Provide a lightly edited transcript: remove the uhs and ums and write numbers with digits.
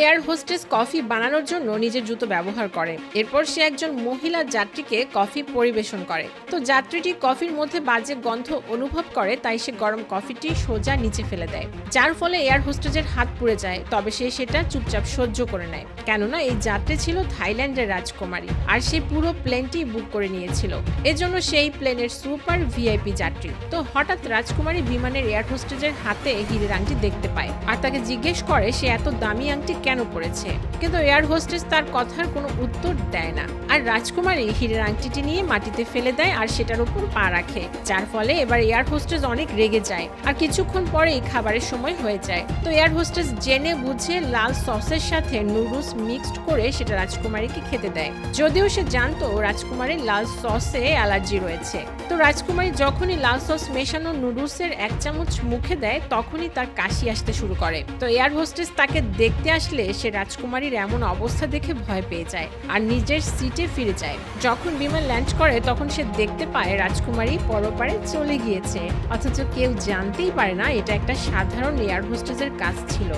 Air hostess coffee বানানোর জন্য নিজের জুতো ব্যবহার করে। এরপর সে একজন মহিলা যাত্রীকে কফি পরিবেশন করে। তো যাত্রীটি কফির মধ্যে বাজে গন্ধ অনুভব করে, তাই সে গরম কফিটি সোজা নিচে ফেলে দেয়, যার ফলে এয়ার হোস্টেসের হাত পুড়ে যায়। তবে সে সেটা চুপচাপ সহ্য করে নেয়, কেননা এই যাত্রী ছিল থাইল্যান্ডের রাজকুমারী আর সে পুরো প্লেনটি বুক করে নিয়েছিল। এজন্য সেই প্লেনের সুপার ভিআইপি যাত্রী। তো হঠাৎ রাজকুমারী বিমানের এয়ার হোস্টেসের হাতে হীরের আংটি দেখতে পায় আর তাকে জিজ্ঞেস করে সে এত দামি আংটি কেন পড়েছে, কিন্তু এয়ার হোস্টেস তার কথার কোনো উত্তর দেয় না। আর রাজকুমারী হীরের আংটিটি নিয়ে মাটিতে ফেলে দেয় আর সেটার উপর পা রাখে, যার ফলে এবার এয়ার হোস্টেস অনেক রেগে যায় আর কিছুক্ষণ পরেই খাবারের সময় হয়ে যায়। তো এয়ার হোস্টেস জেনে বুঝে লাল সসের সাথে নুডলস মিক্সড করে সেটা রাজকুমারীকে খেতে দেয়, যদিও সে জানতো রাজকুমারীর লাল সসে অ্যালার্জি রয়েছে। তো রাজকুমারী যখনই লাল সস মেশানো নুডলসের 1 চামচ মুখে দেয় তখনই তার কাশি আসতে শুরু করে। তো এয়ার হোস্টেস তাকে দেখতে আসলে সে রাজকুমারীর এমন অবস্থা দেখে ভয় পেয়ে যায় আর নিজের সিটে ফিরে যায়। যখন বিমান ল্যান্ড করে তখন সে দেখতে পায় রাজকুমারী পরপারে চলে গিয়েছে, অথচ কেউ জানতেই পারে না এটা একটা সাধারণ এয়ার হোস্টেসের কাজ ছিল।